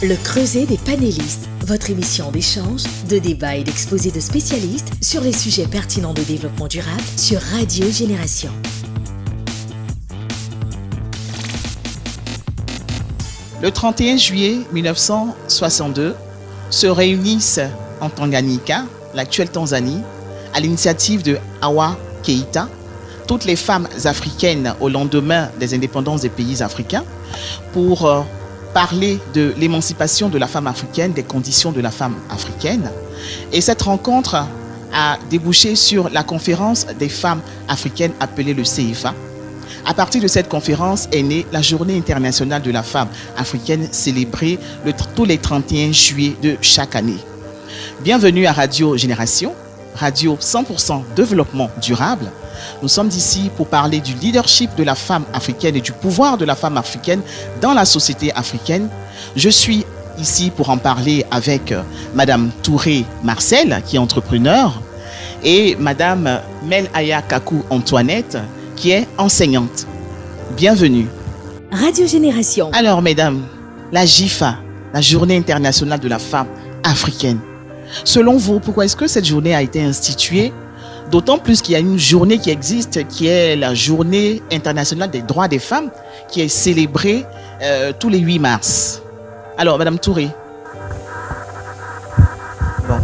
Le Creuset des panélistes, votre émission d'échange, de débat et d'exposé de spécialistes sur les sujets pertinents de développement durable sur Radio Génération. Le 31 juillet 1962 se réunissent en Tanganyika, l'actuelle Tanzanie, à l'initiative de Awa Keïta, toutes les femmes africaines au lendemain des indépendances des pays africains pour parler de l'émancipation de la femme africaine, des conditions de la femme africaine. Et cette rencontre a débouché sur la conférence des femmes africaines appelée le CFA. À partir de cette conférence est née la Journée internationale de la femme africaine célébrée tous les 31 juillet de chaque année. Bienvenue à Radio Génération, radio 100% développement durable. Nous sommes ici pour parler du leadership de la femme africaine et du pouvoir de la femme africaine dans la société africaine. Je suis ici pour en parler avec Madame Touré Marcel, qui est entrepreneur, et Madame Melaya Kakou Antoinette, qui est enseignante. Bienvenue. Radio Génération. Alors, mesdames, la JIFA, la Journée internationale de la femme africaine. Selon vous, pourquoi est-ce que cette journée a été instituée? D'autant plus qu'il y a une journée qui existe, qui est la Journée internationale des droits des femmes, qui est célébrée tous les 8 mars. Alors, Madame Touré. Bon,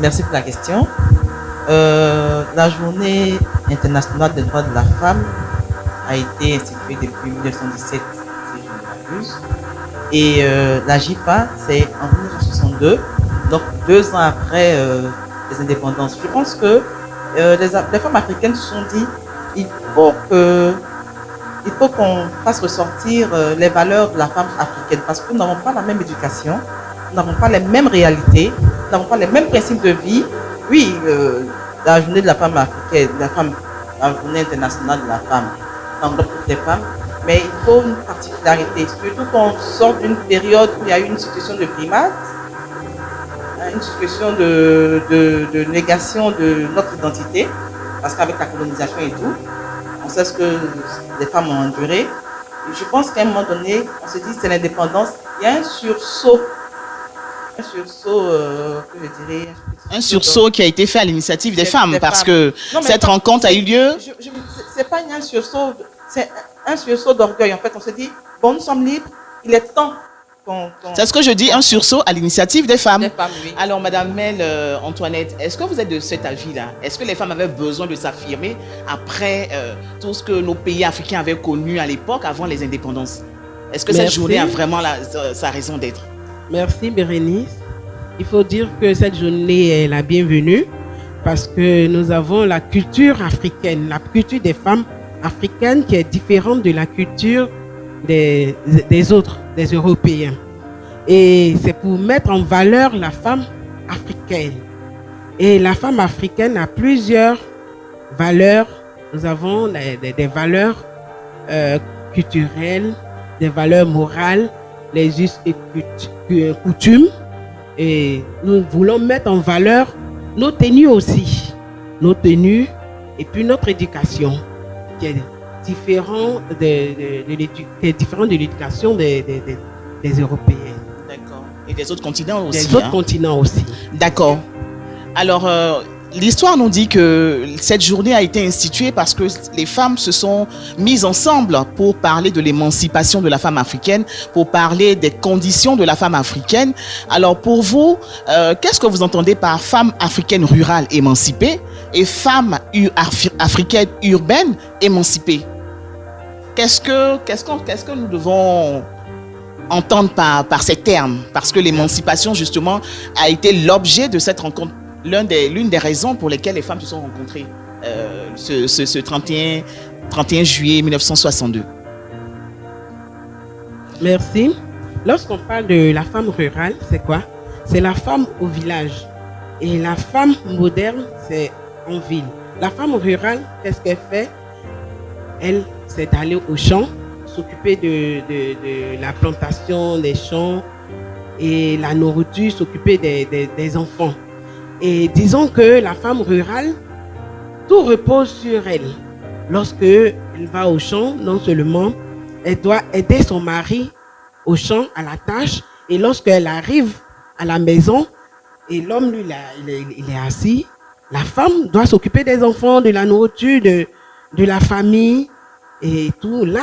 merci pour la question. La Journée internationale des droits de la femme a été instituée depuis 1917, si je ne m'abuse. Et la JIPA, c'est en 1962, donc 2 ans après les indépendances. Je pense que les femmes africaines se sont dit il faut qu'on fasse ressortir les valeurs de la femme africaine, parce que nous n'avons pas la même éducation, nous n'avons pas les mêmes réalités, nous n'avons pas les mêmes principes de vie. Oui, la journée de la femme africaine, la journée internationale de la femme, englobe toutes les femmes, mais il faut une particularité, surtout qu'on sort d'une période où il y a eu une situation de primat, une situation de négation de notre identité, parce qu'avec la colonisation et tout, on sait ce que les femmes ont enduré. Et je pense qu'à un moment donné, on se dit c'est l'indépendance, il y a un sursaut que je dirais. Un sursaut qui a été fait à l'initiative des femmes, parce que cette rencontre a eu lieu. C'est pas un sursaut, c'est un sursaut d'orgueil. En fait, on se dit, bon, nous sommes libres, il est temps. C'est ce que je dis, un sursaut à l'initiative des femmes. Oui. Alors, Madame Mel Antoinette, est-ce que vous êtes de cet avis-là? Est-ce que les femmes avaient besoin de s'affirmer après tout ce que nos pays africains avaient connu à l'époque, avant les indépendances? Est-ce que cette journée a vraiment sa raison d'être? Merci Bérénice. Il faut dire que cette journée est la bienvenue parce que nous avons la culture africaine, la culture des femmes africaines qui est différente de la culture des autres, des Européens. Et c'est pour mettre en valeur la femme africaine. Et la femme africaine a plusieurs valeurs. Nous avons des valeurs culturelles, des valeurs morales, les us et coutumes. Et nous voulons mettre en valeur nos tenues aussi. Nos tenues et puis notre éducation qui est différent de l'éducation des Européens. D'accord. Et des autres continents aussi. Des autres continents aussi. D'accord. Alors, l'histoire nous dit que cette journée a été instituée parce que les femmes se sont mises ensemble pour parler de l'émancipation de la femme africaine, pour parler des conditions de la femme africaine. Alors, pour vous, qu'est-ce que vous entendez par femme africaine rurale émancipée et femme africaine urbaine émancipée? Qu'est-ce que nous devons entendre par ces termes? Parce que l'émancipation, justement, a été l'objet de cette rencontre. L'une des raisons pour lesquelles les femmes se sont rencontrées ce 31 juillet 1962. Merci. Lorsqu'on parle de la femme rurale, c'est quoi? C'est la femme au village. Et la femme moderne, c'est en ville. La femme rurale, qu'est-ce qu'elle fait? Elle, c'est d'aller au champ, s'occuper de la plantation des champs et la nourriture, s'occuper des enfants. Et disons que la femme rurale, tout repose sur elle. Lorsque elle va au champ, non seulement elle doit aider son mari au champ, à la tâche, Et lorsqu'elle arrive à la maison, et l'homme, lui, là, il est assis, la femme doit s'occuper des enfants, de la nourriture, de la famille et tout. Là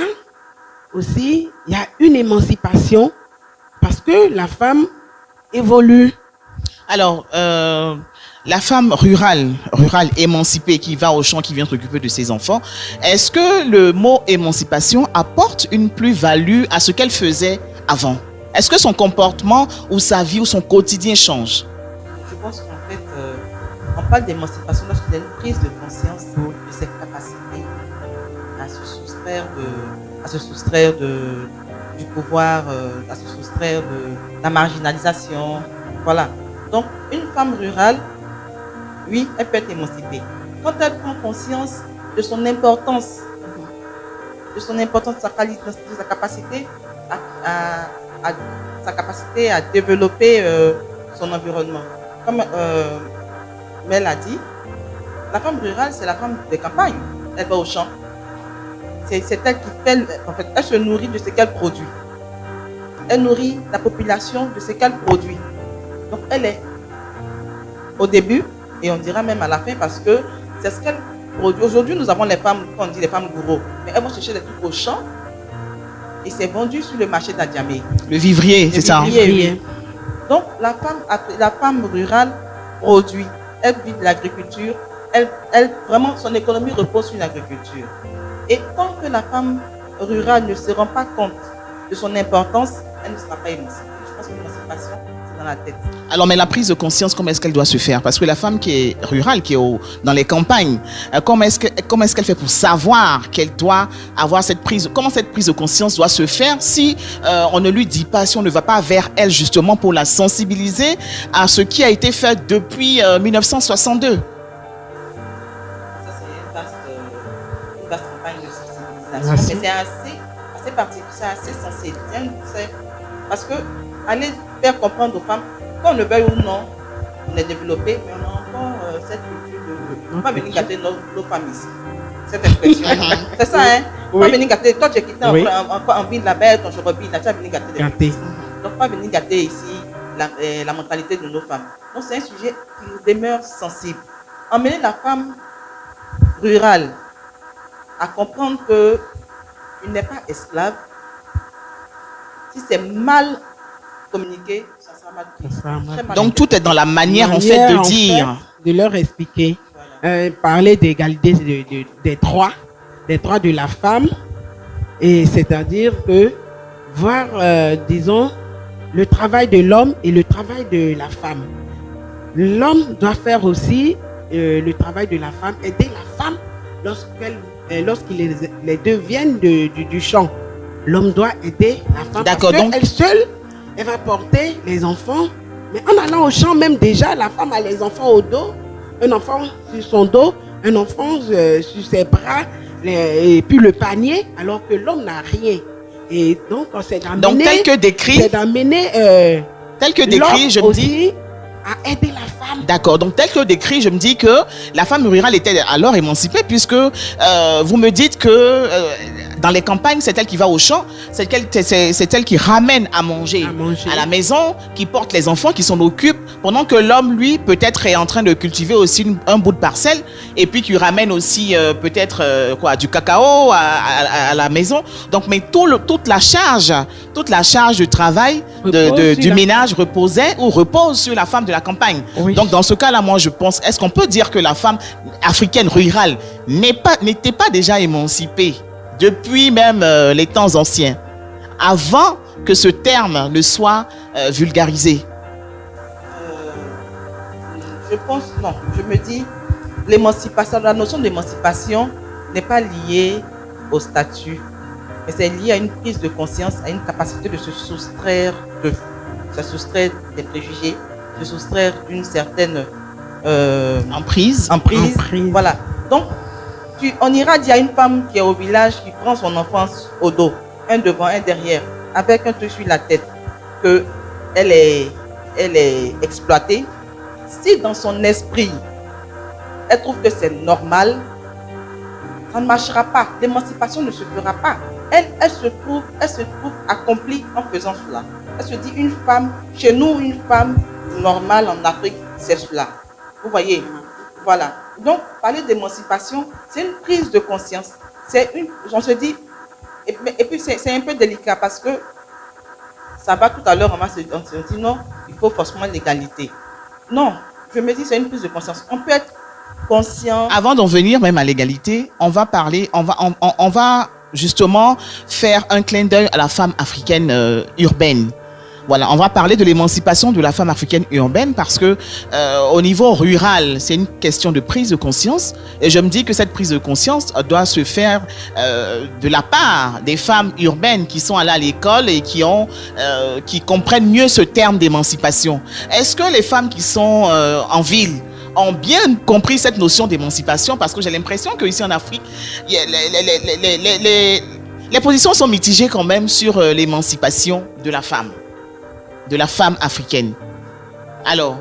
aussi, il y a une émancipation parce que la femme évolue. Alors, la femme rurale émancipée qui va au champ, qui vient s'occuper de ses enfants, est-ce que le mot émancipation apporte une plus-value à ce qu'elle faisait avant? Est-ce que son comportement ou sa vie ou son quotidien change? Je pense qu'en fait, on parle d'émancipation lorsqu'il y a une prise de conscience de ses capacités à se soustraire du pouvoir, à se soustraire de la marginalisation. Voilà. Donc, une femme rurale, oui, elle peut être émancipée. Quand elle prend conscience de son importance, de sa qualité, de sa capacité à développer son environnement. Comme Mel a dit, la femme rurale, c'est la femme des campagnes. Elle va au champ. C'est elle qui fait, en fait, elle se nourrit de ce qu'elle produit. Elle nourrit la population de ce qu'elle produit. Donc elle est au début, et on dira même à la fin, parce que c'est ce qu'elle produit. Aujourd'hui, nous avons les femmes, quand on dit les femmes gourous, mais elles vont chercher des trucs au champ, et c'est vendu sur le marché d'Adjamé. Le vivrier, c'est ça. Oui. Donc la femme rurale produit, elle vit de l'agriculture, elle vraiment son économie repose sur l'agriculture. Et tant que la femme rurale ne se rend pas compte de son importance, elle ne sera pas émancipée. Je pense que l'émancipation, c'est dans la tête. Alors, mais la prise de conscience, comment est-ce qu'elle doit se faire? Parce que la femme qui est rurale, qui est dans les campagnes, comment est-ce qu'elle fait pour savoir qu'elle doit avoir comment cette prise de conscience doit se faire si on ne lui dit pas, si on ne va pas vers elle justement pour la sensibiliser à ce qui a été fait depuis 1962? Ça, c'est une vaste campagne de sensibilisation. Mais c'est assez particulier, c'est assez sensible. Parce que aller faire comprendre aux femmes, qu'on le veuille ou non, on est développé, mais on a encore cette culture de ne pas venir gâter nos femmes ici. Cette expression. C'est ça, hein? Oui. Pas venir gâter. Toi, tu es quitté Oui. en ville là-bas, ton chorobie, là, tu vas venir gâter des Gâter. femmes. Donc, pas venir gâter ici la mentalité de nos femmes. Donc, c'est un sujet qui nous demeure sensible. Emmener la femme rurale à comprendre qu'il n'est pas esclave. Si c'est mal communiqué, ça sera mal pris. Très mal Donc, pris. tout est dans la manière en fait de dire. De leur expliquer. Parler d'égalité des droits de la femme. Et c'est-à-dire que voir, disons, le travail de l'homme et le travail de la femme. L'homme doit faire aussi le travail de la femme, aider la femme lorsqu'ils les deux viennent du champ. L'homme doit aider la femme. D'accord, Parce donc qu'elle seule, elle va porter les enfants. Mais en allant au champ, même déjà, la femme a les enfants au dos, un enfant sur son dos, un enfant sur ses bras, et puis le panier, alors que l'homme n'a rien. Et donc, c'est d'amener. Donc, tel que décrit, je me dis. À aider la femme. D'accord. Donc, tel que décrit, je me dis que la femme rurale était alors émancipée, puisque vous me dites que dans les campagnes, c'est elle qui va au champ, c'est elle qui ramène à manger à la maison, qui porte les enfants, qui s'en occupe, pendant que l'homme, lui, peut-être est en train de cultiver aussi un bout de parcelle, et puis qui ramène aussi peut-être du cacao à la maison. Donc, mais toute la charge du travail du ménage repose sur la femme de la campagne. Oui. Donc, dans ce cas-là, moi, je pense, est-ce qu'on peut dire que la femme africaine rurale n'était pas déjà émancipée depuis même les temps anciens, avant que ce terme ne soit vulgarisé? Je pense, non. Je me dis, la notion d'émancipation n'est pas liée au statut, mais c'est lié à une prise de conscience, à une capacité de se soustraire des préjugés, de se soustraire d'une certaine emprise. Voilà. Donc, on ira dire à une femme qui est au village, qui prend son enfance au dos, un devant, un derrière, avec un truc sur la tête, qu'elle est exploitée. Si dans son esprit, elle trouve que c'est normal, ça ne marchera pas. L'émancipation ne se fera pas. Elle se trouve accomplie en faisant cela. Elle se dit une femme, chez nous, une femme normale en Afrique, c'est cela. Vous voyez? Voilà. Donc, parler d'émancipation, c'est une prise de conscience. On se dit, et puis c'est un peu délicat parce que ça va tout à l'heure, on se dit non, il faut forcément l'égalité. Non, je me dis c'est une prise de conscience. On peut être conscient. Avant d'en venir même à l'égalité, on va parler, on va justement faire un clin d'œil à la femme africaine urbaine. Voilà, on va parler de l'émancipation de la femme africaine urbaine parce que au niveau rural, c'est une question de prise de conscience et je me dis que cette prise de conscience doit se faire de la part des femmes urbaines qui sont allées à l'école et qui comprennent mieux ce terme d'émancipation. Est-ce que les femmes qui sont en ville ont bien compris cette notion d'émancipation? Parce que j'ai l'impression qu'ici en Afrique, les positions sont mitigées quand même sur l'émancipation de la femme africaine. Alors,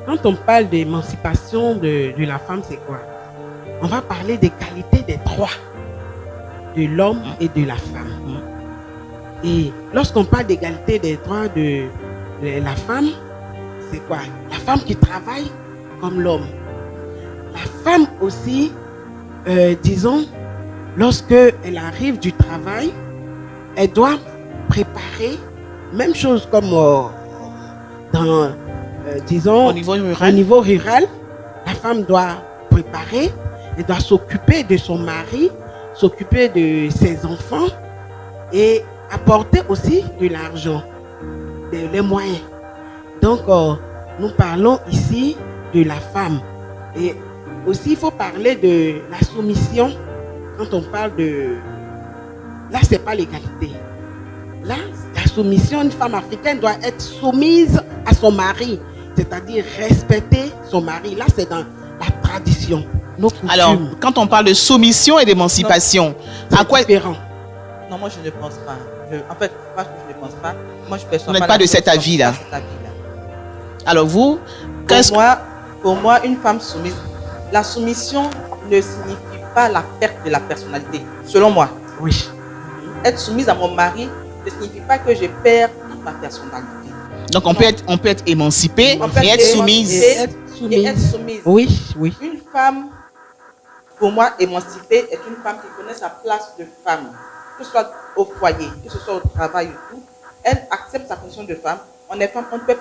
quand on parle d'émancipation de la femme, c'est quoi? On va parler des qualités des droits de l'homme et de la femme. Et lorsqu'on parle d'égalité des droits de la femme, c'est quoi? La femme qui travaille comme l'homme. La femme aussi, disons, lorsque elle arrive du travail, elle doit préparer, même chose comme dans, disons, au niveau rural, la femme doit préparer, elle doit s'occuper de son mari, s'occuper de ses enfants et apporter aussi de l'argent, les moyens. Donc, nous parlons ici de la femme. Et aussi, il faut parler de la soumission. Quand on parle de... Là, ce n'est pas l'égalité. Là, la soumission, une femme africaine doit être soumise à son mari, c'est-à-dire respecter son mari. Là, c'est dans la tradition, nos coutumes. Alors, quand on parle de soumission et d'émancipation, à quoi... différent. Non, moi, je ne pense pas. En fait, pas que je ne pense pas. Moi, je perçois Vous n'êtes pas de cet avis-là. Alors, vous, pour moi, une femme soumise, la soumission ne signifie pas la perte de la personnalité, selon moi. Oui. Être soumise à mon mari ne signifie pas que je perds toute ma personnalité. Donc, on peut être émancipé et être soumise. Et être soumise. Oui, oui. Une femme, pour moi, émancipée, est une femme qui connaît sa place de femme, que ce soit au foyer, que ce soit au travail et tout. Elle accepte sa condition de femme. On est femme, on ne peut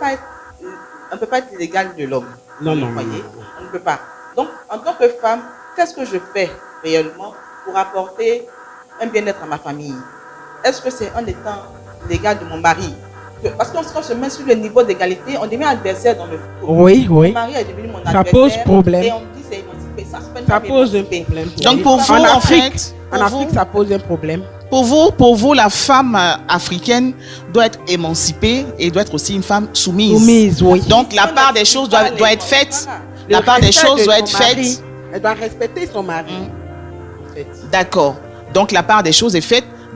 pas être l'égal de l'homme. Non. Voyez, on ne peut pas. Donc, en tant que femme, qu'est-ce que je fais réellement pour apporter un bien-être à ma famille? Est-ce que c'est en étant l'égal de mon mari? Parce qu'on se met sur le niveau d'égalité, on devient adversaire dans le couple. Oui. Mon mari est devenu mon adversaire. Ça pose problème. Et on dit c'est émancipé. Ça pose un problème. Donc, pour vous, en fait... En Afrique, ça pose un problème. Pour vous, la femme africaine doit être émancipée et doit être aussi une femme soumise. Soumise, oui. Donc, la part des choses doit être faite. La part des choses doit être faite. Elle doit respecter son mari. En fait. D'accord. Donc, la part des choses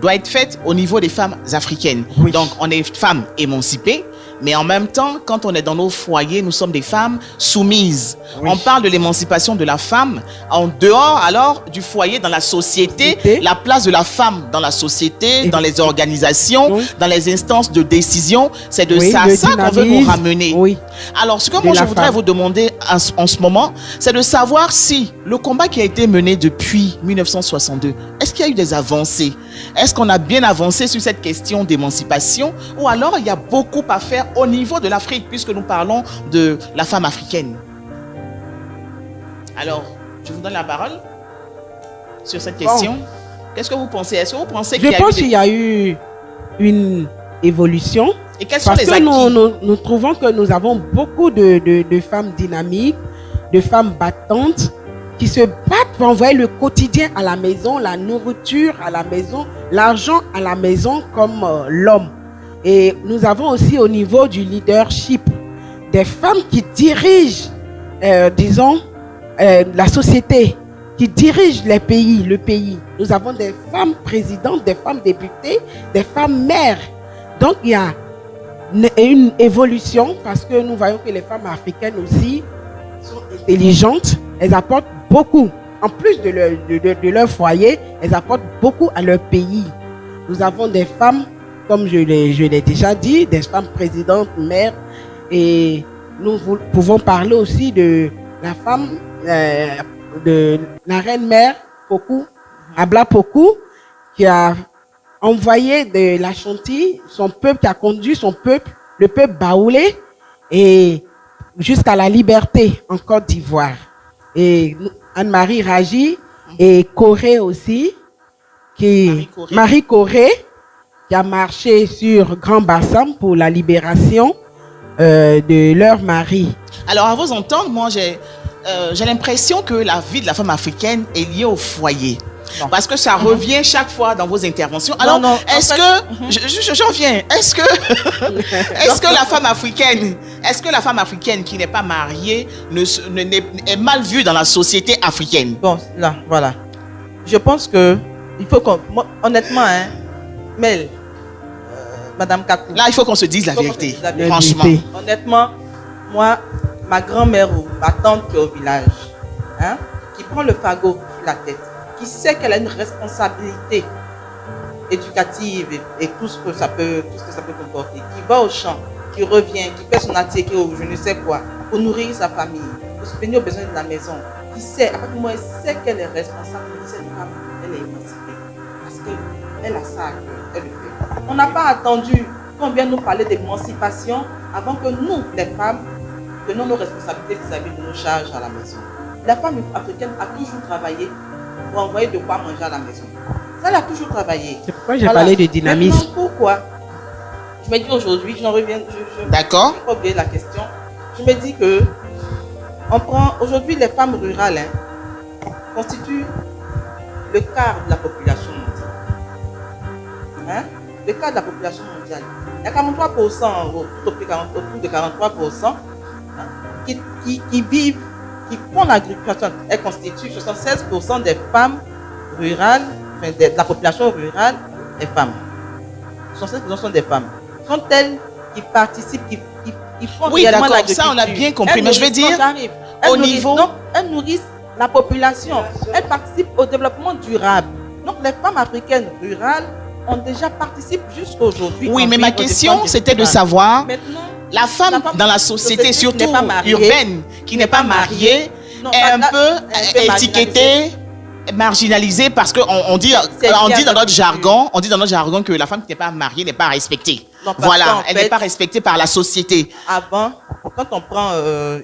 doit être faite au niveau des femmes africaines. Oui. Donc, on est femmes émancipées, mais en même temps, quand on est dans nos foyers, nous sommes des femmes soumises. Oui. On parle de l'émancipation de la femme en dehors alors du foyer, dans la société, la place de la femme dans la société, dans les organisations, dans les instances de décision. C'est de ça qu'on veut nous ramener. Oui. Alors, ce que moi je voudrais vous demander en ce moment, c'est de savoir si le combat qui a été mené depuis 1962, est-ce qu'il y a eu des avancées? Est-ce qu'on a bien avancé sur cette question d'émancipation ou alors il y a beaucoup à faire au niveau de l'Afrique puisque nous parlons de la femme africaine? Alors, je vous donne la parole sur cette question. Bon. Qu'est-ce que vous pensez? Est-ce que vous pensez qu'il y a eu une évolution? Et quels sont les acquis? Parce que nous trouvons que nous avons beaucoup de femmes dynamiques, de femmes battantes qui se battent pour envoyer le quotidien à la maison, la nourriture à la maison, l'argent à la maison comme l'homme. Et nous avons aussi au niveau du leadership des femmes qui dirigent, disons, la société, qui dirigent le pays. Nous avons des femmes présidentes, des femmes députées, des femmes mères. Donc il y a une évolution parce que nous voyons que les femmes africaines aussi sont intelligentes. Elles apportent beaucoup. En plus de leur foyer, elles apportent beaucoup à leur pays. Nous avons des femmes comme je l'ai déjà dit, des femmes présidentes, mères, et nous pouvons parler aussi de la femme, de la reine mère, Pokou, Abla Pokou, qui a envoyé de la Chantilly, son peuple, qui a conduit son peuple, le peuple baoulé, et jusqu'à la liberté en Côte d'Ivoire. Et Anne-Marie Raji et Corée aussi, Marie Corée, qui a marché sur Grand Bassam pour la libération de leur mari. Alors, à vous entendre, moi, j'ai l'impression que la vie de la femme africaine est liée au foyer. Non. Parce que ça revient chaque fois dans vos interventions. Alors, est-ce que, j'en viens, est-ce que la femme africaine qui n'est pas mariée est mal vue dans la société africaine? Bon, là, voilà. Je pense que, il faut qu'on, honnêtement, hein, Mel, Madame Kakou. Là, il faut qu'on se dise la vérité, franchement. Honnêtement, moi, ma grand-mère ou ma tante qui est au village, hein, qui prend le fagot sur la tête, qui sait qu'elle a une responsabilité éducative et tout ce que ça peut comporter, qui va au champ, qui revient, qui fait son attiqué ou je ne sais quoi, pour nourrir sa famille, pour se venir aux besoins de la maison, qui sait, à partir du moment où elle sait qu'elle est responsable, cette femme, elle est émancipée. Parce qu'elle a ça à cœur, elle le fait. On n'a pas attendu qu'on vienne nous parler d'émancipation avant que nous, les femmes, prenons nos responsabilités vis-à-vis de nos charges à la maison. La femme africaine a toujours travaillé pour envoyer de quoi manger à la maison. Ça, elle a toujours travaillé. C'est pourquoi j'ai parlé de dynamisme. Maintenant, pourquoi? Je me dis aujourd'hui, j'en reviens, d'accord. Je n'ai pas oublié la question. Je me dis que on prend aujourd'hui les femmes rurales constituent le quart de la population mondiale. Hein? Le quart de la population mondiale. Il y a 43%, autour de 43%, hein, qui vivent, qui font l'agriculture. Elles constituent 76% des femmes rurales, enfin de la population rurale, des femmes. 76% sont des femmes. Sont-elles qui participent, qui font réellement l'agriculture? Ça on a bien compris, mais je vais dire, au niveau... Donc, elles nourrissent la population. Elles participent au développement durable. Donc, les femmes africaines rurales ont déjà participé jusqu'à aujourd'hui. Oui, mais ma question, c'était de savoir, la femme dans la société, surtout urbaine, qui n'est pas mariée, est un peu étiquetée, marginalisée, parce qu'on dit dans notre jargon que la femme qui n'est pas mariée n'est pas respectée. Non, voilà, elle n'est pas respectée par la société. Avant, quand on prend,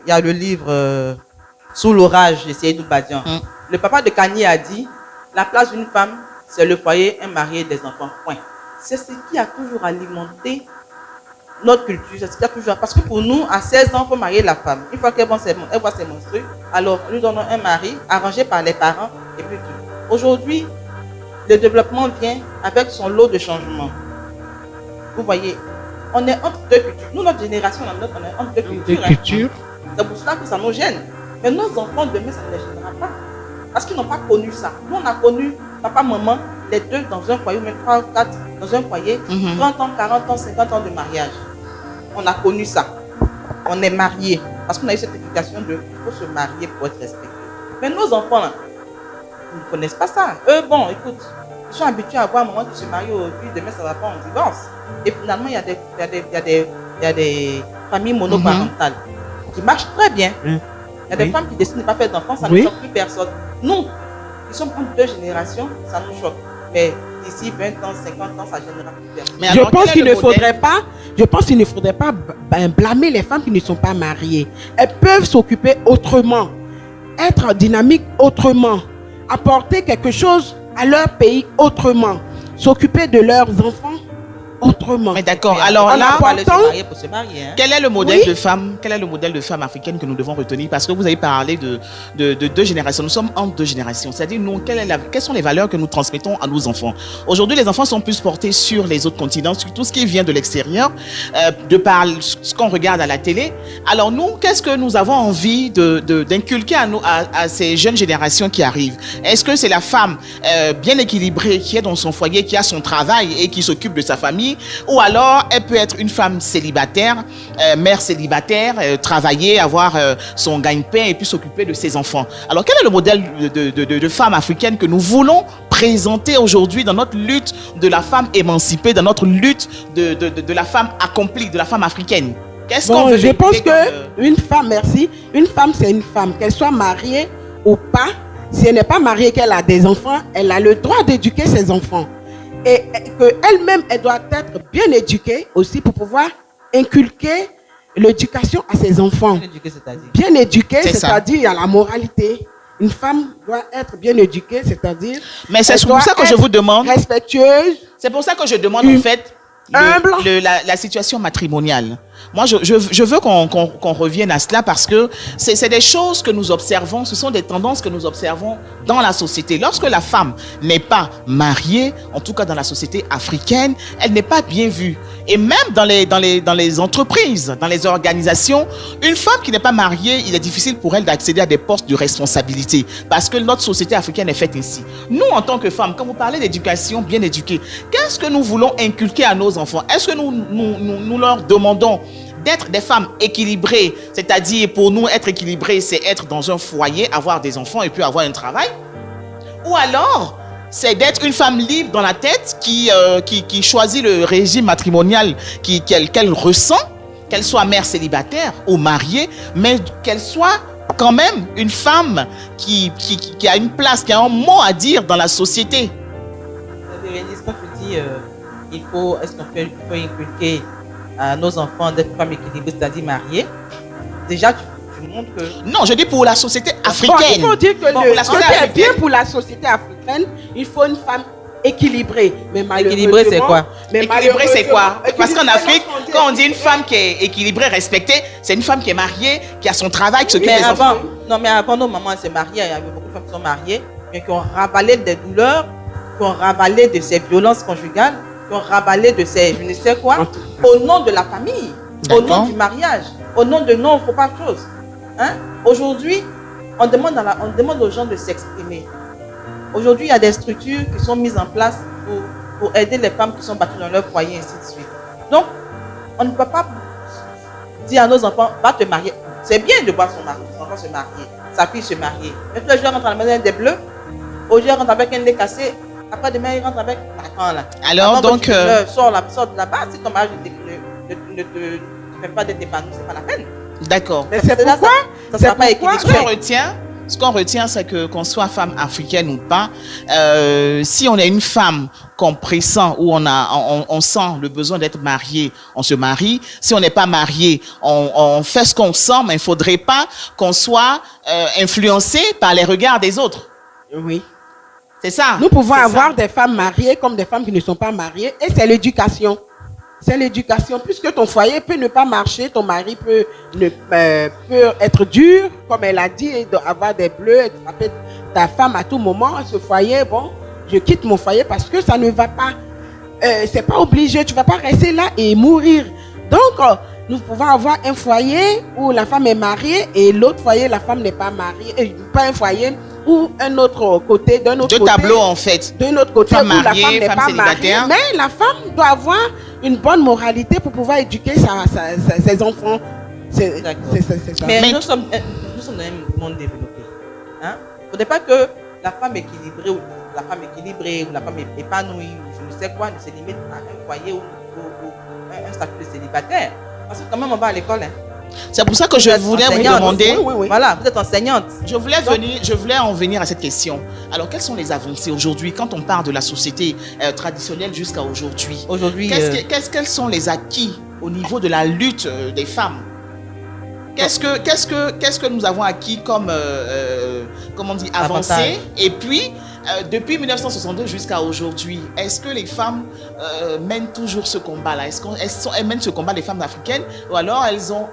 il y a le livre Sous l'orage de Seydou Badian, le papa de Kanye a dit, la place d'une femme, c'est le foyer, un mari et des enfants. Point. C'est ce qui a toujours alimenté notre culture. C'est ce qui a toujours... Parce que pour nous, à 16 ans, il faut marier la femme. Une fois qu'elle voit ses menstrues, alors nous donnons un mari arrangé par les parents et puis tout. Aujourd'hui, le développement vient avec son lot de changements. Vous voyez, on est entre deux cultures. Nous, notre génération, on est entre deux cultures. C'est pour cela que ça nous gêne. Mais nos enfants, demain, ça ne les gênera pas. Parce qu'ils n'ont pas connu ça. Nous, on a connu papa, maman, les deux dans un foyer, ou même 3 ou 4 dans un foyer, 30 ans, 40 ans, 50 ans de mariage. On a connu ça. On est mariés. Parce qu'on a eu cette éducation de il faut se marier pour être respecté. Mais nos enfants, là, ils ne connaissent pas ça. Eux, bon, écoute, ils sont habitués à voir un moment qui se marie aujourd'hui, demain, ça ne va pas en divorce. Et finalement, il y a des familles monoparentales qui marchent très bien. Il y a des femmes qui décident de ne pas faire d'enfants, ça ne choque plus personne. Nous, ils sont entre deux générations, ça nous choque. Mais d'ici 20 ans, 50 ans, ça ne gênera plus personne. Mais je pense qu'il ne faudrait pas blâmer les femmes qui ne sont pas mariées. Elles peuvent s'occuper autrement, être dynamiques autrement, apporter quelque chose à leur pays autrement, s'occuper de leurs enfants autrement. Mais d'accord. Alors là, pour se marier, hein? Quel est le modèle de femme? Quel est le modèle de femme africaine que nous devons retenir? Parce que vous avez parlé de deux générations. Nous sommes entre deux générations. C'est-à-dire, nous, quelles sont les valeurs que nous transmettons à nos enfants? Aujourd'hui, les enfants sont plus portés sur les autres continents, sur tout ce qui vient de l'extérieur, de par ce qu'on regarde à la télé. Alors nous, qu'est-ce que nous avons envie d'inculquer à ces jeunes générations qui arrivent? Est-ce que c'est la femme bien équilibrée qui est dans son foyer, qui a son travail et qui s'occupe de sa famille? Ou alors, elle peut être une femme célibataire, mère célibataire, travailler, avoir son gagne-pain et puis s'occuper de ses enfants. Alors, quel est le modèle de femme africaine que nous voulons présenter aujourd'hui dans notre lutte de la femme émancipée, dans notre lutte de la femme accomplie, de la femme africaine? Qu'est-ce qu'on veut Je pense véhiculer que une femme, merci, une femme c'est une femme, qu'elle soit mariée ou pas. Si elle n'est pas mariée, qu'elle a des enfants, elle a le droit d'éduquer ses enfants. Et qu'elle-même, elle doit être bien éduquée aussi pour pouvoir inculquer l'éducation à ses enfants. Bien éduqué, c'est-à-dire? Bien éduquée, C'est ça. c'est-à-dire il y a la moralité. Une femme doit être bien éduquée, c'est-à-dire... Mais c'est elle pour doit ça que je être vous demande... respectueuse. C'est pour ça que je demande en fait Humble. la situation matrimoniale. Moi, je veux qu'on revienne à cela parce que c'est des choses que nous observons, ce sont des tendances que nous observons dans la société. Lorsque la femme n'est pas mariée, en tout cas dans la société africaine, elle n'est pas bien vue. Et même dans les entreprises, dans les organisations, une femme qui n'est pas mariée, il est difficile pour elle d'accéder à des postes de responsabilité parce que notre société africaine est faite ainsi. Nous, en tant que femmes, quand vous parlez d'éducation bien éduquée, qu'est-ce que nous voulons inculquer à nos enfants? Est-ce que nous leur demandons d'être des femmes équilibrées, c'est-à-dire pour nous être équilibrées, c'est être dans un foyer, avoir des enfants et puis avoir un travail? Ou alors, c'est d'être une femme libre dans la tête qui choisit le régime matrimonial qu'elle ressent, qu'elle soit mère célibataire ou mariée, mais qu'elle soit quand même une femme qui a une place, qui a un mot à dire dans la société. Bérénice, quand tu dis est-ce qu'on peut inculquer à nos enfants d'être femmes équilibrées, c'est-à-dire mariées, déjà tu montres que... Non, je dis pour la société Bon, africaine. il faut dire que Bon, le la société ce qui est africaine- bien pour la société africaine, il faut une femme équilibrée. Mais Équilibrée, c'est quoi? Équilibré, c'est quoi? Parce qu'en Afrique, lorsqu'on dit quand on dit une femme qui est équilibrée, respectée, c'est une femme qui est mariée, qui a son travail, qui s'occupe Mais des enfants. avant, non, mais avant, nos mamans se mariaient, il y avait beaucoup de femmes qui sont mariées, mais qui ont ravalé des douleurs, qui ont ravalé de ces violences conjugales, qui ont ravalé de ces je ne sais quoi, au nom de la famille, au nom D'accord. du mariage, au nom de non, il ne faut pas de choses. Hein? Aujourd'hui, on demande aux gens de s'exprimer. Aujourd'hui, il y a des structures qui sont mises en place pour aider les femmes qui sont battues dans leur foyer, et ainsi de suite. Donc, on ne peut pas dire à nos enfants, va te marier. C'est bien de voir son enfant se marier, sa fille se marier. Mais tous les jours, rentre à la maison avec des bleus. Aujourd'hui, elle rentre avec un nez cassé. Après demain, il rentre avec l'attends là. Alors, Attends que donc, tu sors de là-bas. Si ton mariage ne te fait pas d'être épanoui, c'est pas la peine. D'accord. Mais c'est là, pourquoi, ça sera pas Ce qu'on équilibré. retient, c'est que qu'on soit femme africaine ou pas, si on est une femme qu'on pressent ou on sent le besoin d'être marié, on se marie. Si on n'est pas marié, on fait ce qu'on sent, mais il faudrait pas qu'on soit influencé par les regards des autres. oui. C'est ça. Nous pouvons C'est avoir ça. des femmes mariées comme des femmes qui ne sont pas mariées. Et c'est l'éducation. C'est l'éducation. Puisque ton foyer peut ne pas marcher, ton mari peut être dur, comme elle a dit, et avoir des bleus, et frapper ta femme à tout moment. Ce foyer, bon, je quitte mon foyer parce que ça ne va pas. C'est pas obligé. Tu vas pas rester là et mourir. Donc, nous pouvons avoir un foyer où la femme est mariée et l'autre foyer, la femme n'est pas mariée. Et pas un foyer ou un autre côté, d'un autre Deux côté. tableaux en fait. D'un autre côté, Femme où mariée, la femme n'est femme pas célibataire. mariée, mais la femme doit avoir une bonne moralité pour pouvoir éduquer ses enfants. C'est D'accord. ça. Mais Mais- nous sommes dans un monde développé. Hein? Il ne faudrait pas que la femme équilibrée ou la femme épanouie ou je ne sais quoi ne se limite à un foyer ou un statut de célibataire. Parce que quand même on va à l'école. Hein. C'est pour ça que je Vous êtes voulais vous enseignante. demander. Oui. Voilà, vous êtes enseignante. Je voulais en venir à cette question. Alors, quelles sont les avancées aujourd'hui quand on parle de la société traditionnelle jusqu'à aujourd'hui? Aujourd'hui, Quels sont les acquis au niveau de la lutte des femmes? Qu'est-ce que nous avons acquis comme comment on dit, avancé? Avantage. Et puis, depuis 1962 jusqu'à aujourd'hui, est-ce que les femmes mènent toujours ce combat-là? Elles mènent ce combat, les femmes africaines, ou alors elles ont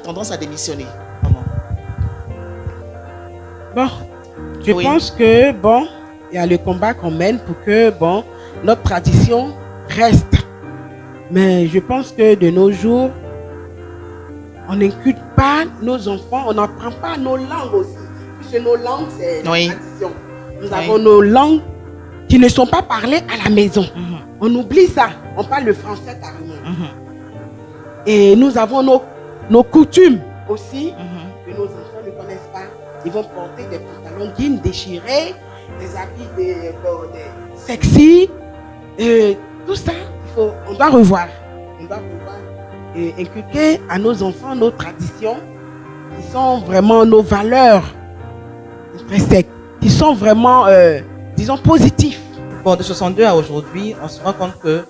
tendance à démissionner? Bon, je Oui. pense que, bon, il y a le combat qu'on mène pour que, bon, notre tradition reste. Mais je pense que de nos jours, on n'inculque pas nos enfants, on n'apprend pas nos langues aussi. Puisque nos langues, c'est la Oui. tradition. Nous avons nos langues qui ne sont pas parlées à la maison. On oublie ça. On parle le français carrément. Et nous avons nos coutumes aussi que nos enfants ne connaissent pas. Ils vont porter des pantalons jeans déchirés des habits des sexy, tout ça, on doit revoir. On doit revoir et inculquer à nos enfants nos traditions qui sont vraiment nos valeurs intrinsèques, qui sont vraiment, disons, positifs. Bon, de 62 à aujourd'hui, on se rend compte que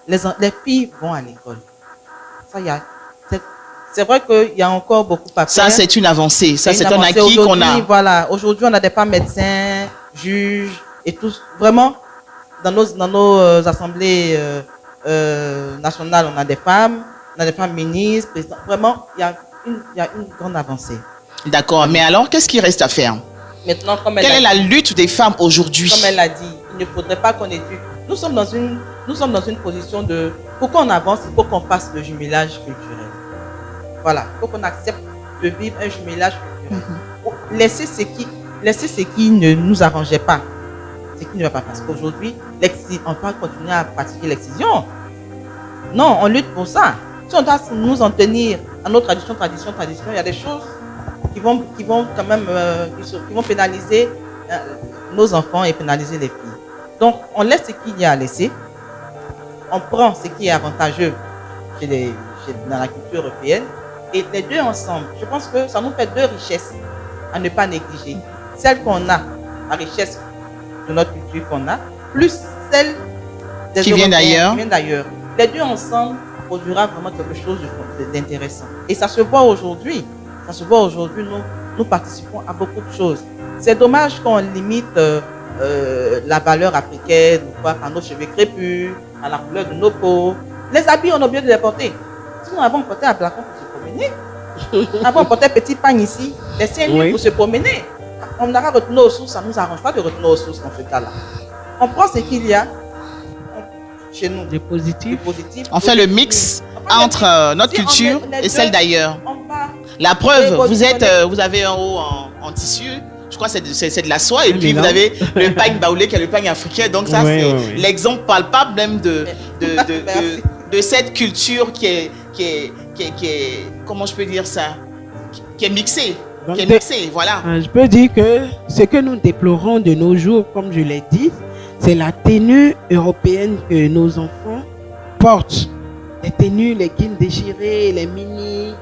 les filles vont à l'école. Ça, c'est vrai qu'il y a encore beaucoup à faire. Ça, c'est une avancée. Ça, c'est un acquis qu'on a. Voilà, aujourd'hui, on a des femmes médecins, juges et tous. Vraiment, dans nos assemblées nationales, on a des femmes ministres, présidents. Vraiment, il y a une grande avancée. D'accord, mais alors, qu'est-ce qui reste à faire? Maintenant, quelle est la lutte des femmes aujourd'hui? Comme elle l'a dit, il ne faudrait pas qu'on étudie. Nous sommes dans une position de... Pour qu'on avance, il faut qu'on fasse le jumelage culturel. Voilà, il faut qu'on accepte de vivre un jumelage culturel. Laisser ce qui ne nous arrangeait pas. Ce qui ne va pas. Parce qu'aujourd'hui, on va continuer à pratiquer l'excision. Non, on lutte pour ça. Si on doit nous en tenir à nos traditions, il y a des choses qui vont quand même qui vont pénaliser nos enfants et pénaliser les filles. Donc, on laisse ce qu'il y a à laisser. On prend ce qui est avantageux dans la culture européenne et les deux ensemble. Je pense que ça nous fait deux richesses à ne pas négliger. Celle qu'on a, la richesse de notre culture qu'on a, plus celle des qui vient d'ailleurs. Les deux ensemble produira vraiment quelque chose d'intéressant. Et ça se voit aujourd'hui. Nous participons à beaucoup de choses. C'est dommage qu'on limite la valeur africaine par nos cheveux crépus, à la couleur de nos peaux. Les habits, on a oublié de les porter. Sinon, avant, on portait un placon pour se promener. Avant, on portait un petit pagne ici, les seins nus pour se promener. On aura retenu aux sources, ça ne nous arrange pas de retenir aux sources dans ce cas-là. On prend ce qu'il y a chez nous. Des positifs. On fait le mix entre notre culture et celle d'ailleurs. La preuve, vous avez un haut en tissu. Je crois que c'est de la soie. Et puis, vous avez le pagne baoulé qui est le pagne africain. Donc, ça, c'est l'exemple palpable même de cette culture qui est, comment je peux dire ça, qui est mixée. Donc, qui est mixée, voilà. Je peux dire que ce que nous déplorons de nos jours, comme je l'ai dit, c'est la tenue européenne que nos enfants portent. Les tenues, les jeans déchirés, les mini,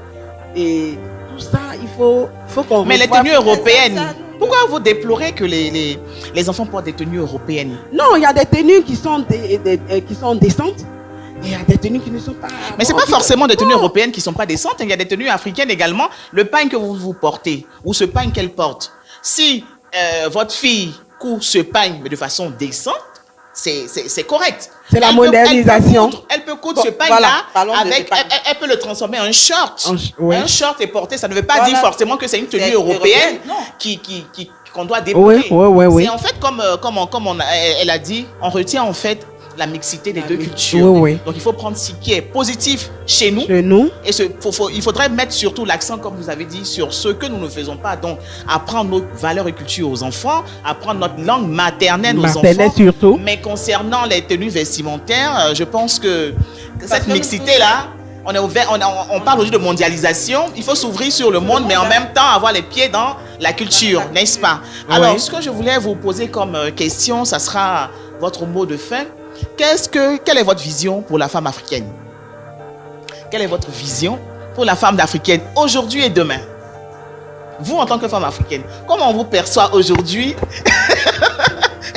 et tout ça, il faut qu'on... Mais les tenues européennes, pourquoi vous déplorez que les enfants portent des tenues européennes? Non, il y a des tenues qui sont décentes. Et il y a des tenues qui ne sont pas... Mais ce n'est pas forcément des tenues européennes qui ne sont pas décentes. Il y a des tenues africaines également. Le pagne que vous portez, ou ce pagne qu'elle porte, si votre fille coud ce pagne mais de façon décente, c'est correct. C'est la modernisation. Elle peut coudre ce pagne-là, elle peut le transformer en un short. Un short est porté, ça ne veut pas dire forcément que c'est une tenue européenne qu'on doit déployer. C'est en fait, comme elle a dit, on retient en fait la mixité des deux cultures. Donc il faut prendre ce qui est positif chez nous. Et il faudrait mettre surtout l'accent, comme vous avez dit, sur ce que nous ne faisons pas. Donc apprendre nos valeurs et cultures aux enfants, apprendre notre langue maternelle aux enfants. Surtout. Mais concernant les tenues vestimentaires, je pense que cette mixité-là, on est ouvert, on parle aujourd'hui de mondialisation. Il faut s'ouvrir sur le monde, mais en même temps avoir les pieds dans la culture, n'est-ce pas? Alors, ce que je voulais vous poser comme question, ça sera votre mot de fin. Quelle est votre vision pour la femme africaine? Quelle est votre vision pour la femme africaine aujourd'hui et demain? Vous, en tant que femme africaine, comment on vous perçoit aujourd'hui?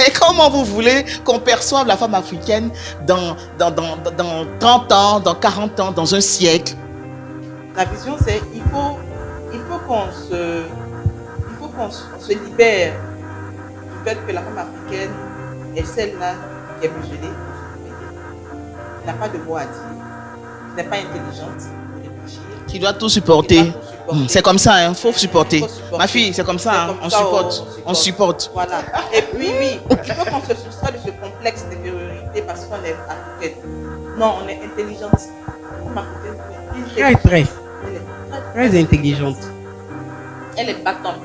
Et comment vous voulez qu'on perçoive la femme africaine dans 30 ans, dans 40 ans, dans un siècle? La vision, c'est il faut qu'on se libère du fait que la femme africaine est celle-là qui est muselée. Elle n'a pas de mots à dire. Elle n'est pas intelligente pour réfléchir. Qui doit tout supporter. C'est comme ça, il faut supporter. Ma fille, c'est comme ça, on supporte. Voilà. Et puis, oui, il faut qu'on se soustraie de ce complexe d'infériorité parce qu'on est africaine. Non, on est intelligente. Très intelligente. Elle est battante.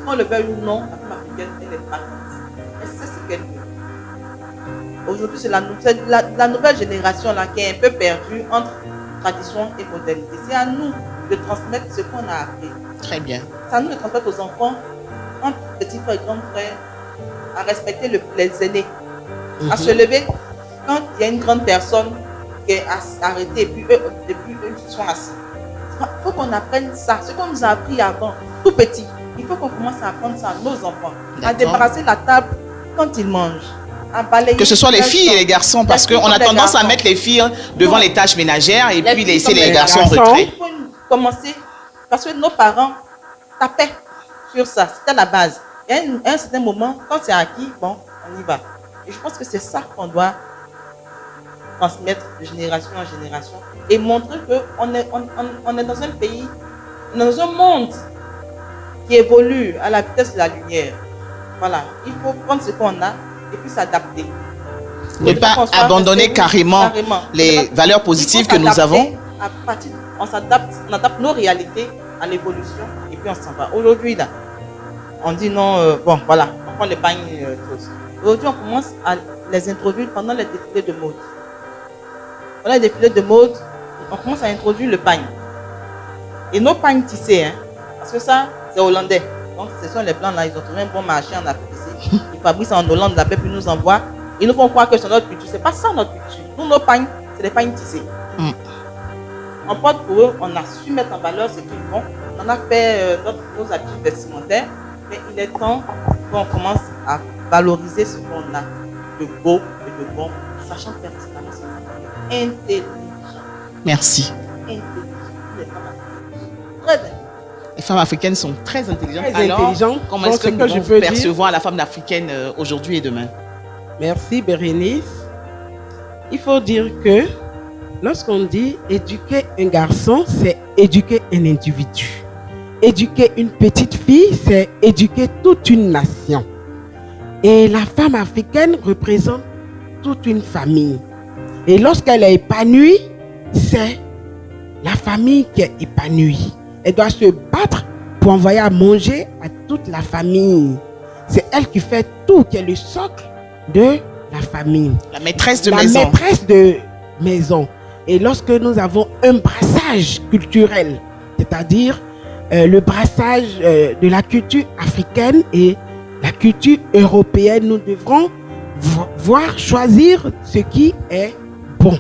Qu'on le veuille ou non, la femme africaine, elle est battante. Elle sait ce qu'elle veut. Aujourd'hui, c'est la nouvelle génération là, qui est un peu perdue entre tradition et modernité. C'est à nous de transmettre ce qu'on a appris. Très bien. C'est à nous de transmettre aux enfants. grand petit frère et grand frère, à respecter les aînés, à se lever quand il y a une grande personne qui est arrêtée et puis eux sont assis. Il faut qu'on apprenne ça, ce qu'on nous a appris avant, tout petit. Il faut qu'on commence à apprendre ça à nos enfants, à débarrasser la table quand ils mangent. Que ce soit les filles et les garçons, parce qu'on a tendance à mettre les filles devant les tâches ménagères et puis laisser les garçons en retrait. Il faut commencer, parce que nos parents tapaient sur ça, c'était la base. Et à un certain moment, quand c'est acquis, bon, on y va. Et je pense que c'est ça qu'on doit transmettre de génération en génération et montrer qu'on est dans un pays, dans un monde qui évolue à la vitesse de la lumière. Voilà, il faut prendre ce qu'on a et puis s'adapter. Ne pas abandonner carrément les valeurs positives que nous avons. On s'adapte, on adapte nos réalités à l'évolution et puis on s'en va. Aujourd'hui, là, on dit non, bon, voilà, on prend les pagnes tous. Aujourd'hui, on commence à les introduire pendant les défilés de mode. Pendant les défilés de mode, on commence à introduire le pagne. Et nos pagnes tissées, hein, parce que ça, c'est hollandais. Donc, ce sont les blancs là, ils ont trouvé un bon marché en Afrique ici. Ils fabriquent ça en Hollande là-bas, puis nous envoient. Ils nous font croire que c'est notre culture. C'est pas ça notre culture. Nous, nos pagnes, c'est des pagnes tissées. On porte pour eux, on a su mettre en valeur ce qu'ils font. On a fait nos habitudes vestimentaires. Mais il est temps qu'on commence à valoriser ce qu'on a de beau et de bon, sachant pertinemment ce qu'on est intelligent. Merci. Intelligent. Très bien. Les femmes africaines sont très intelligentes. Très intelligentes. Comment est-ce que nous devons percevoir la femme africaine aujourd'hui et demain? Merci Bérénice. Il faut dire que lorsqu'on dit éduquer un garçon, c'est éduquer un individu. Éduquer une petite fille, c'est éduquer toute une nation. Et la femme africaine représente toute une famille. Et lorsqu'elle est épanouie, c'est la famille qui est épanouie. Elle doit se battre pour envoyer à manger à toute la famille. C'est elle qui fait tout, qui est le socle de la famille. La maîtresse de maison. La maîtresse de maison. Et lorsque nous avons un brassage culturel, c'est-à-dire le brassage de la culture africaine et la culture européenne, nous devrons choisir ce qui est bon.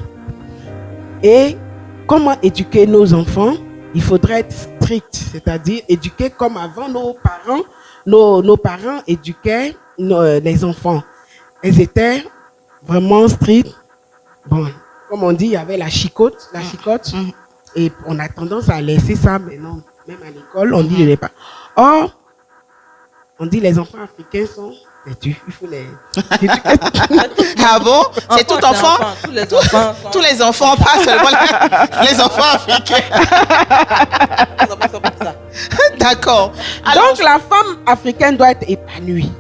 Et comment éduquer nos enfants? Il faudrait être strict, c'est-à-dire éduquer comme avant nos parents. Nos parents éduquaient les enfants. Ils étaient vraiment stricts. Bon, comme on dit, il y avait la chicotte. Et on a tendance à laisser ça, mais non. Même à l'école, on dit les pas. Or, on dit les enfants africains sont têtus. Il faut les. Ah bon? C'est tout enfant? Tous les enfants, pas seulement les enfants africains. D'accord. Donc, la femme africaine doit être épanouie.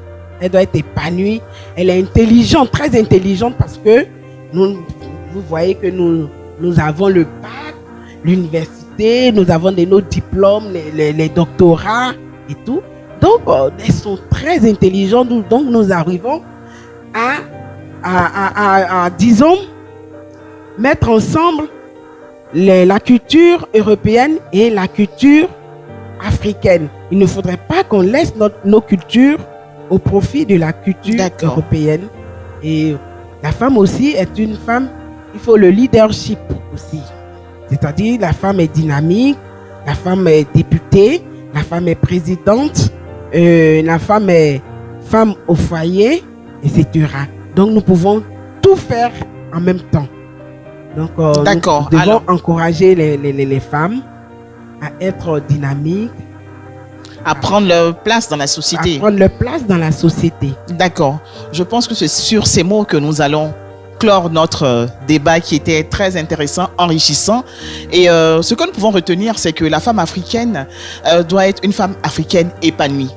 Elle doit être épanouie. Elle est intelligente, très intelligente, parce que vous voyez que nous avons le bac, l'université, nous avons nos diplômes, les doctorats et tout. Donc, elles sont très intelligentes. Donc, nous arrivons à disons, mettre ensemble la culture européenne et la culture africaine. Il ne faudrait pas qu'on laisse nos cultures au profit de la culture européenne. Et la femme aussi est une femme, il faut le leadership aussi. C'est-à-dire, la femme est dynamique, la femme est députée, la femme est présidente, la femme est femme au foyer, etc. Donc, nous pouvons tout faire en même temps. Donc, nous devons encourager les femmes à être dynamiques, à prendre leur place dans la société. D'accord. Je pense que c'est sur ces mots que nous allons clore notre débat qui était très intéressant, enrichissant. Et ce que nous pouvons retenir, c'est que la femme africaine doit être une femme africaine épanouie.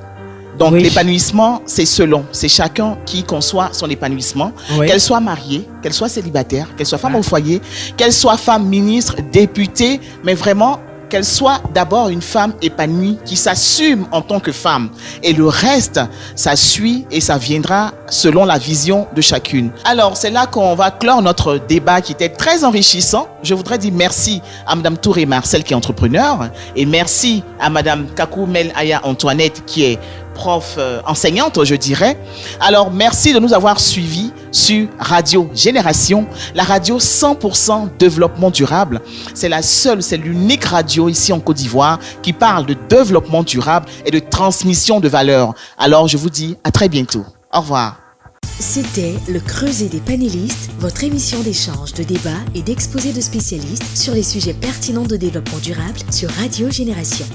Donc, l'épanouissement, c'est c'est chacun qui conçoit son épanouissement, qu'elle soit mariée, qu'elle soit célibataire, qu'elle soit femme au foyer, qu'elle soit femme ministre, députée, mais vraiment qu'elle soit d'abord une femme épanouie qui s'assume en tant que femme. Et le reste, ça suit et ça viendra selon la vision de chacune. Alors, c'est là qu'on va clore notre débat qui était très enrichissant. Je voudrais dire merci à Mme Touré Marcel qui est entrepreneur et merci à Mme Kakou Mel Aya Antoinette qui est prof enseignante, je dirais. Alors, merci de nous avoir suivis sur Radio Génération, la radio 100% développement durable. C'est la seule, c'est l'unique radio ici en Côte d'Ivoire qui parle de développement durable et de transmission de valeurs. Alors, je vous dis à très bientôt. Au revoir. C'était Le Creuset des panélistes, votre émission d'échange, de débat et d'exposé de spécialistes sur les sujets pertinents de développement durable sur Radio Génération.